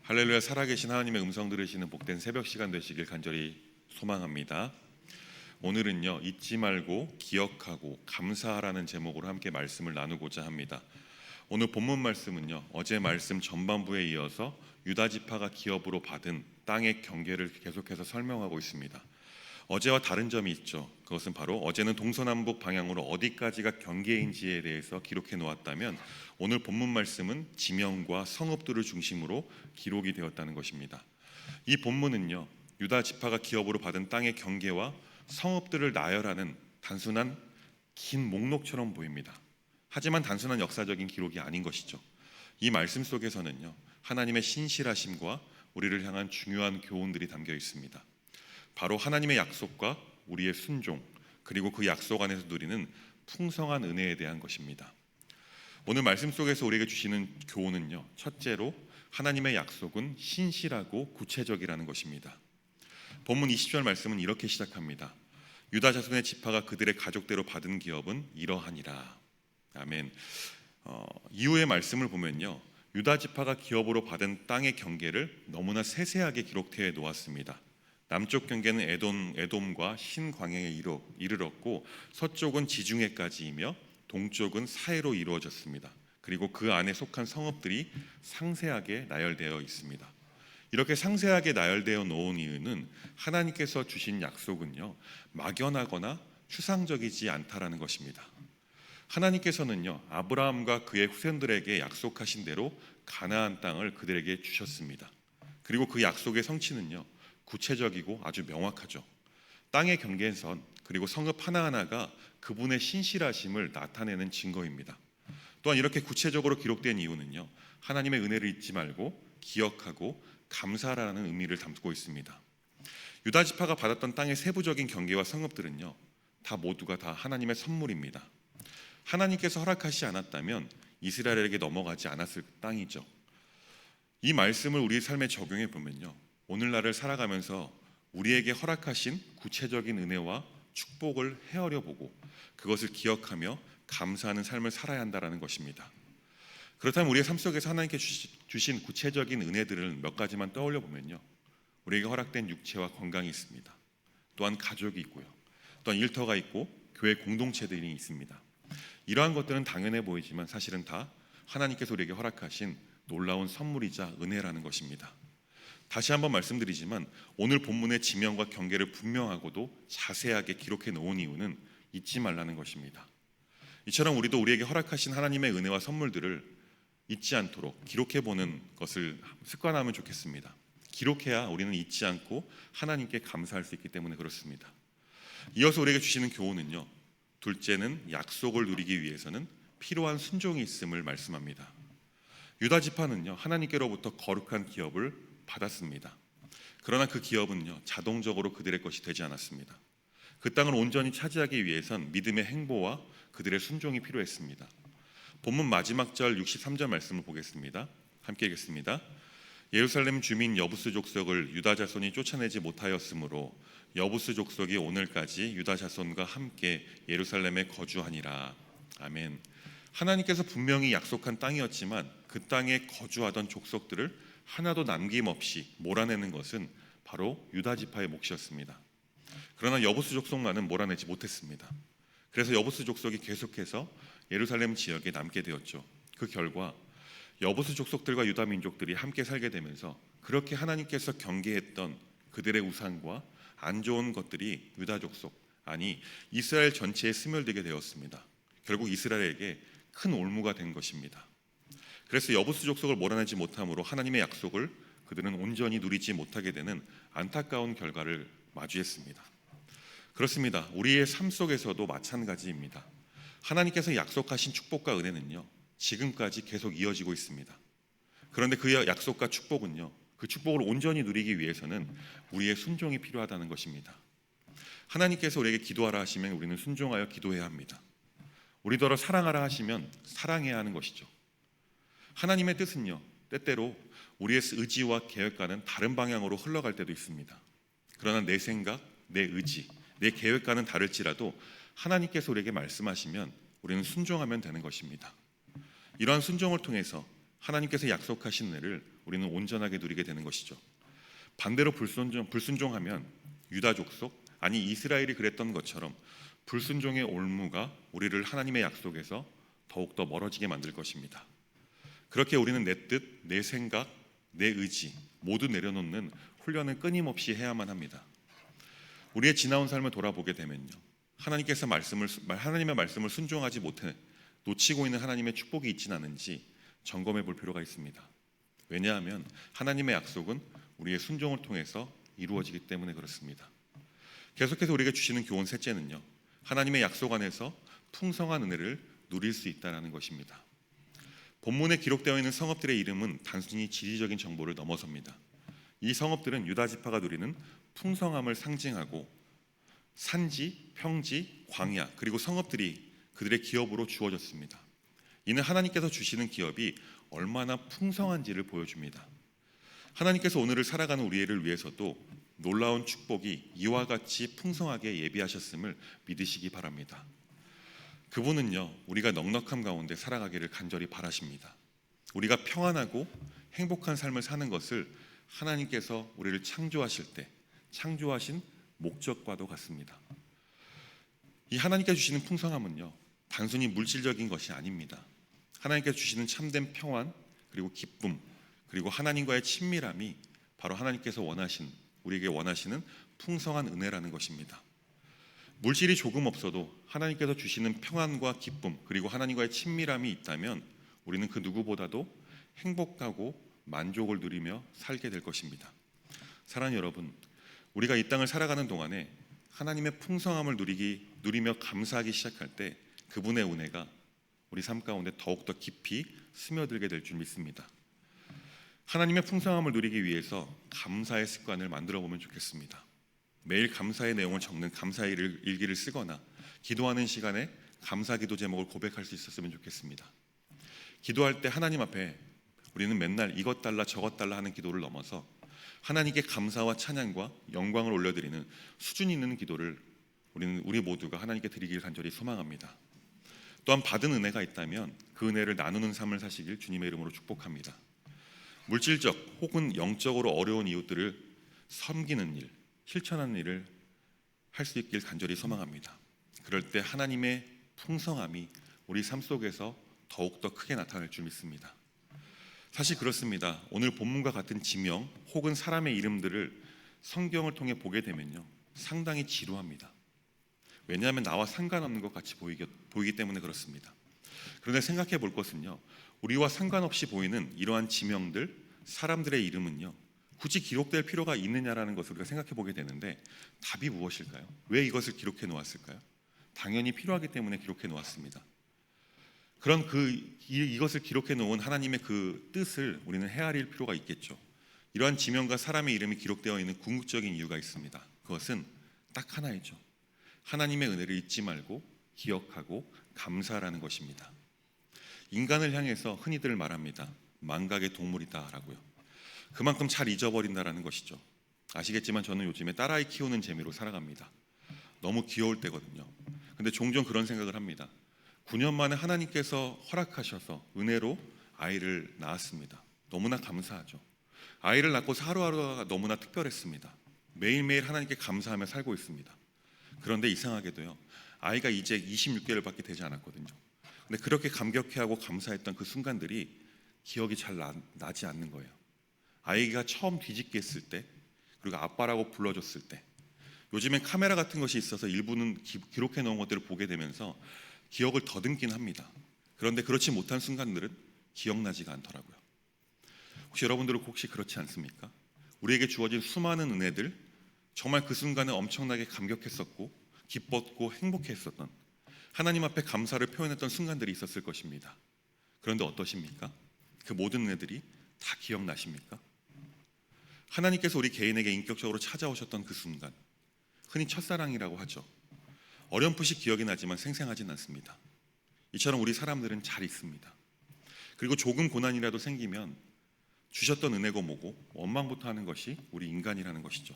할렐루야. 살아계신 하나님의 음성 들으시는 복된 새벽 시간 되시길 간절히 소망합니다. 오늘은요, 잊지 말고 기억하고 감사하라는 제목으로 함께 말씀을 나누고자 합니다. 오늘 본문 말씀은요, 어제 말씀 전반부에 이어서 유다 지파가 기업으로 받은 땅의 경계를 계속해서 설명하고 있습니다. 어제와 다른 점이 있죠. 그것은 바로 어제는 동서남북 방향으로 어디까지가 경계인지에 대해서 기록해 놓았다면 오늘 본문 말씀은 지명과 성읍들을 중심으로 기록이 되었다는 것입니다. 이 본문은요, 유다 지파가 기업으로 받은 땅의 경계와 성읍들을 나열하는 단순한 긴 목록처럼 보입니다. 하지만 단순한 역사적인 기록이 아닌 것이죠. 이 말씀 속에서는요, 하나님의 신실하심과 우리를 향한 중요한 교훈들이 담겨 있습니다. 바로 하나님의 약속과 우리의 순종, 그리고 그 약속 안에서 누리는 풍성한 은혜에 대한 것입니다. 오늘 말씀 속에서 우리에게 주시는 교훈은요, 첫째로 하나님의 약속은 신실하고 구체적이라는 것입니다. 본문 20절 말씀은 이렇게 시작합니다. 유다 자손의 지파가 그들의 가족대로 받은 기업은 이러하니라. 아멘. 이후의 말씀을 보면요, 유다 지파가 기업으로 받은 땅의 경계를 너무나 세세하게 기록해 놓았습니다. 남쪽 경계는 에돔과 신광야에 이르렀고, 서쪽은 지중해까지이며 동쪽은 사해로 이루어졌습니다. 그리고 그 안에 속한 성읍들이 상세하게 나열되어 있습니다. 이렇게 상세하게 나열되어 놓은 이유는 하나님께서 주신 약속은요, 막연하거나 추상적이지 않다라는 것입니다. 하나님께서는요, 아브라함과 그의 후손들에게 약속하신 대로 가나안 땅을 그들에게 주셨습니다. 그리고 그 약속의 성취는요, 구체적이고 아주 명확하죠. 땅의 경계선 그리고 성읍 하나하나가 그분의 신실하심을 나타내는 증거입니다. 또한 이렇게 구체적으로 기록된 이유는요, 하나님의 은혜를 잊지 말고 기억하고 감사하라는 의미를 담고 있습니다. 유다 지파가 받았던 땅의 세부적인 경계와 성읍들은요, 모두가 다 하나님의 선물입니다. 하나님께서 허락하시지 않았다면 이스라엘에게 넘어가지 않았을 땅이죠. 이 말씀을 우리 삶에 적용해 보면요, 오늘날을 살아가면서 우리에게 허락하신 구체적인 은혜와 축복을 헤아려 보고 그것을 기억하며 감사하는 삶을 살아야 한다는 것입니다. 그렇다면 우리의 삶 속에서 하나님께 주신 구체적인 은혜들을 몇 가지만 떠올려 보면요, 우리에게 허락된 육체와 건강이 있습니다. 또한 가족이 있고요, 또한 일터가 있고 교회 공동체들이 있습니다. 이러한 것들은 당연해 보이지만 사실은 다 하나님께서 우리에게 허락하신 놀라운 선물이자 은혜라는 것입니다. 다시 한번 말씀드리지만 오늘 본문의 지명과 경계를 분명하고도 자세하게 기록해 놓은 이유는 잊지 말라는 것입니다. 이처럼 우리도 우리에게 허락하신 하나님의 은혜와 선물들을 잊지 않도록 기록해 보는 것을 습관하면 좋겠습니다. 기록해야 우리는 잊지 않고 하나님께 감사할 수 있기 때문에 그렇습니다. 이어서 우리에게 주시는 교훈은요, 둘째는 약속을 누리기 위해서는 필요한 순종이 있음을 말씀합니다. 유다 지파는요, 하나님께로부터 거룩한 기업을 받았습니다. 그러나 그 기업은요, 자동적으로 그들의 것이 되지 않았습니다. 그 땅을 온전히 차지하기 위해선 믿음의 행보와 그들의 순종이 필요했습니다. 본문 마지막 절 63절 말씀을 보겠습니다. 함께 읽겠습니다. 예루살렘 주민 여부스 족속을 유다 자손이 쫓아내지 못하였으므로 여부스 족속이 오늘까지 유다 자손과 함께 예루살렘에 거주하니라. 아멘. 하나님께서 분명히 약속한 땅이었지만 그 땅에 거주하던 족속들을 하나도 남김없이 몰아내는 것은 바로 유다 지파의 몫이었습니다. 그러나 여부스 족속만은 몰아내지 못했습니다. 그래서 여부스 족속이 계속해서 예루살렘 지역에 남게 되었죠. 그 결과 여부스 족속들과 유다 민족들이 함께 살게 되면서 그렇게 하나님께서 경계했던 그들의 우상과 안 좋은 것들이 유다 족속, 아니 이스라엘 전체에 스며들게 되었습니다. 결국 이스라엘에게 큰 올무가 된 것입니다. 그래서 여부스 족속을 몰아내지 못함으로 하나님의 약속을 그들은 온전히 누리지 못하게 되는 안타까운 결과를 마주했습니다. 그렇습니다. 우리의 삶 속에서도 마찬가지입니다. 하나님께서 약속하신 축복과 은혜는요, 지금까지 계속 이어지고 있습니다. 그런데 그 약속과 축복은요, 그 축복을 온전히 누리기 위해서는 우리의 순종이 필요하다는 것입니다. 하나님께서 우리에게 기도하라 하시면 우리는 순종하여 기도해야 합니다. 우리더러 사랑하라 하시면 사랑해야 하는 것이죠. 하나님의 뜻은요, 때때로 우리의 의지와 계획과는 다른 방향으로 흘러갈 때도 있습니다. 그러나 내 생각, 내 의지, 내 계획과는 다를지라도 하나님께서 우리에게 말씀하시면 우리는 순종하면 되는 것입니다. 이러한 순종을 통해서 하나님께서 약속하신 은혜를 우리는 온전하게 누리게 되는 것이죠. 반대로 불순종하면 유다 족속, 아니 이스라엘이 그랬던 것처럼 불순종의 올무가 우리를 하나님의 약속에서 더욱더 멀어지게 만들 것입니다. 그렇게 우리는 내 뜻, 내 생각, 내 의지 모두 내려놓는 훈련을 끊임없이 해야만 합니다. 우리의 지나온 삶을 돌아보게 되면요, 하나님의 말씀을 순종하지 못해 놓치고 있는 하나님의 축복이 있지는 않은지 점검해 볼 필요가 있습니다. 왜냐하면 하나님의 약속은 우리의 순종을 통해서 이루어지기 때문에 그렇습니다. 계속해서 우리에게 주시는 교훈 셋째는요, 하나님의 약속 안에서 풍성한 은혜를 누릴 수 있다는 것입니다. 본문에 기록되어 있는 성읍들의 이름은 단순히 지리적인 정보를 넘어섭니다. 이 성읍들은 유다 지파가 누리는 풍성함을 상징하고 산지, 평지, 광야 그리고 성읍들이 그들의 기업으로 주어졌습니다. 이는 하나님께서 주시는 기업이 얼마나 풍성한지를 보여줍니다. 하나님께서 오늘을 살아가는 우리를 위해서도 놀라운 축복이 이와 같이 풍성하게 예비하셨음을 믿으시기 바랍니다. 그분은요, 우리가 넉넉함 가운데 살아가기를 간절히 바라십니다. 우리가 평안하고 행복한 삶을 사는 것을 하나님께서 우리를 창조하실 때 창조하신 목적과도 같습니다. 이 하나님께서 주시는 풍성함은요, 단순히 물질적인 것이 아닙니다. 하나님께서 주시는 참된 평안, 그리고 기쁨, 그리고 하나님과의 친밀함이 바로 하나님께서 우리에게 원하시는 풍성한 은혜라는 것입니다. 물질이 조금 없어도 하나님께서 주시는 평안과 기쁨, 그리고 하나님과의 친밀함이 있다면 우리는 그 누구보다도 행복하고 만족을 누리며 살게 될 것입니다. 사랑하는 여러분, 우리가 이 땅을 살아가는 동안에 하나님의 풍성함을 누리며 감사하기 시작할 때 그분의 은혜가 우리 삶 가운데 더욱더 깊이 스며들게 될 줄 믿습니다. 하나님의 풍성함을 누리기 위해서 감사의 습관을 만들어 보면 좋겠습니다. 매일 감사의 내용을 적는 감사의 일기를 쓰거나 기도하는 시간에 감사 기도 제목을 고백할 수 있었으면 좋겠습니다. 기도할 때 하나님 앞에 우리는 맨날 이것 달라 저것 달라 하는 기도를 넘어서 하나님께 감사와 찬양과 영광을 올려드리는 수준 있는 기도를 우리 모두가 하나님께 드리길 간절히 소망합니다. 또한 받은 은혜가 있다면 그 은혜를 나누는 삶을 사시길 주님의 이름으로 축복합니다. 물질적 혹은 영적으로 어려운 이웃들을 섬기는 일, 실천하는 일을 할 수 있길 간절히 소망합니다. 그럴 때 하나님의 풍성함이 우리 삶 속에서 더욱더 크게 나타날 줄 믿습니다. 사실 그렇습니다. 오늘 본문과 같은 지명 혹은 사람의 이름들을 성경을 통해 보게 되면요, 상당히 지루합니다. 왜냐하면 나와 상관없는 것 같이 보이기 때문에 그렇습니다. 그런데 생각해 볼 것은요, 우리와 상관없이 보이는 이러한 지명들, 사람들의 이름은요, 굳이 기록될 필요가 있느냐라는 것을 우리가 생각해 보게 되는데 답이 무엇일까요? 왜 이것을 기록해 놓았을까요? 당연히 필요하기 때문에 기록해 놓았습니다. 그런 이것을 기록해 놓은 하나님의 그 뜻을 우리는 헤아릴 필요가 있겠죠. 이러한 지명과 사람의 이름이 기록되어 있는 궁극적인 이유가 있습니다. 그것은 딱 하나이죠. 하나님의 은혜를 잊지 말고 기억하고 감사하라는 것입니다. 인간을 향해서 흔히들 말합니다. 망각의 동물이다라고요. 그만큼 잘 잊어버린다라는 것이죠. 아시겠지만 저는 요즘에 딸아이 키우는 재미로 살아갑니다. 너무 귀여울 때거든요. 근데 종종 그런 생각을 합니다. 9년 만에 하나님께서 허락하셔서 은혜로 아이를 낳았습니다. 너무나 감사하죠. 아이를 낳고 하루하루가 너무나 특별했습니다. 매일매일 하나님께 감사하며 살고 있습니다. 그런데 이상하게도요, 아이가 이제 26개월밖에 되지 않았거든요. 근데 그렇게 감격해하고 감사했던 그 순간들이 기억이 잘 나지 않는 거예요. 아이가 처음 뒤집기 했을 때, 그리고 아빠라고 불러줬을 때, 요즘엔 카메라 같은 것이 있어서 일부는 기록해 놓은 것들을 보게 되면서 기억을 더듬긴 합니다. 그런데 그렇지 못한 순간들은 기억나지가 않더라고요. 혹시 여러분들은 혹시 그렇지 않습니까? 우리에게 주어진 수많은 은혜들, 정말 그 순간에 엄청나게 감격했었고 기뻤고 행복했었던, 하나님 앞에 감사를 표현했던 순간들이 있었을 것입니다. 그런데 어떠십니까? 그 모든 은혜들이 다 기억나십니까? 하나님께서 우리 개인에게 인격적으로 찾아오셨던 그 순간, 흔히 첫사랑이라고 하죠. 어렴풋이 기억이 나지만 생생하진 않습니다. 이처럼 우리 사람들은 잘 있습니다. 그리고 조금 고난이라도 생기면 주셨던 은혜고 뭐고 원망부터 하는 것이 우리 인간이라는 것이죠.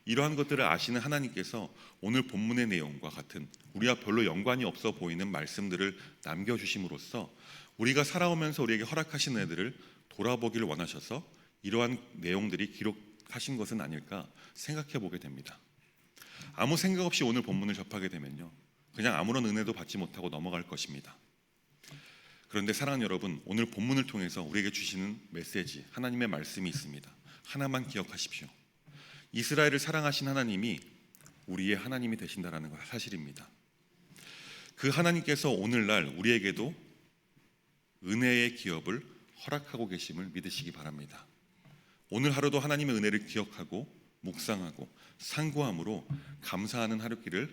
이러한 것들을 아시는 하나님께서 오늘 본문의 내용과 같은 우리와 별로 연관이 없어 보이는 말씀들을 남겨주심으로써 우리가 살아오면서 우리에게 허락하신 애들을 돌아보기를 원하셔서 이러한 내용들이 기록하신 것은 아닐까 생각해 보게 됩니다. 아무 생각 없이 오늘 본문을 접하게 되면요, 그냥 아무런 은혜도 받지 못하고 넘어갈 것입니다. 그런데 사랑하는 여러분, 오늘 본문을 통해서 우리에게 주시는 메시지, 하나님의 말씀이 있습니다. 하나만 기억하십시오. 이스라엘을 사랑하신 하나님이 우리의 하나님이 되신다라는 사실입니다. 그 하나님께서 오늘날 우리에게도 은혜의 기업을 허락하고 계심을 믿으시기 바랍니다. 오늘 하루도 하나님의 은혜를 기억하고 묵상하고 상고함으로 감사하는 하루길을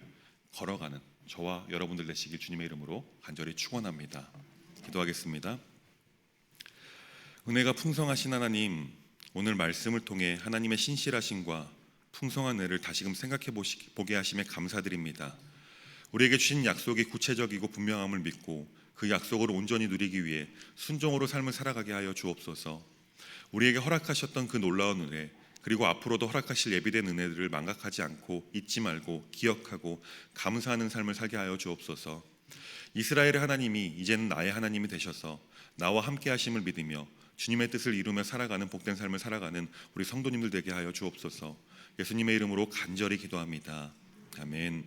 걸어가는 저와 여러분들 되시길 주님의 이름으로 간절히 축원합니다. 기도하겠습니다. 은혜가 풍성하신 하나님, 오늘 말씀을 통해 하나님의 신실하심과 풍성한 은혜를 다시금 생각해 보게 하심에 감사드립니다. 우리에게 주신 약속이 구체적이고 분명함을 믿고 그 약속을 온전히 누리기 위해 순종으로 삶을 살아가게 하여 주옵소서. 우리에게 허락하셨던 그 놀라운 은혜, 그리고 앞으로도 허락하실 예비된 은혜들을 망각하지 않고 잊지 말고 기억하고 감사하는 삶을 살게 하여 주옵소서. 이스라엘의 하나님이 이제는 나의 하나님이 되셔서 나와 함께 하심을 믿으며 주님의 뜻을 이루며 살아가는 복된 삶을 살아가는 우리 성도님들 되게 하여 주옵소서. 예수님의 이름으로 간절히 기도합니다. 아멘.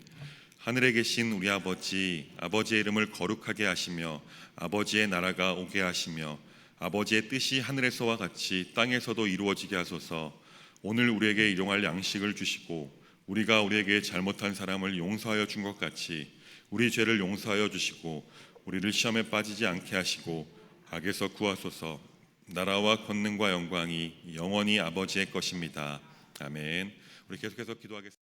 하늘에 계신 우리 아버지, 아버지의 이름을 거룩하게 하시며 아버지의 나라가 오게 하시며 아버지의 뜻이 하늘에서와 같이 땅에서도 이루어지게 하소서. 오늘 우리에게 일용할 양식을 주시고 우리가 우리에게 잘못한 사람을 용서하여 준 것 같이 우리 죄를 용서하여 주시고 우리를 시험에 빠지지 않게 하시고 악에서 구하소서. 나라와 권능과 영광이 영원히 아버지의 것입니다. 아멘. 우리 계속해서 기도하겠습니다.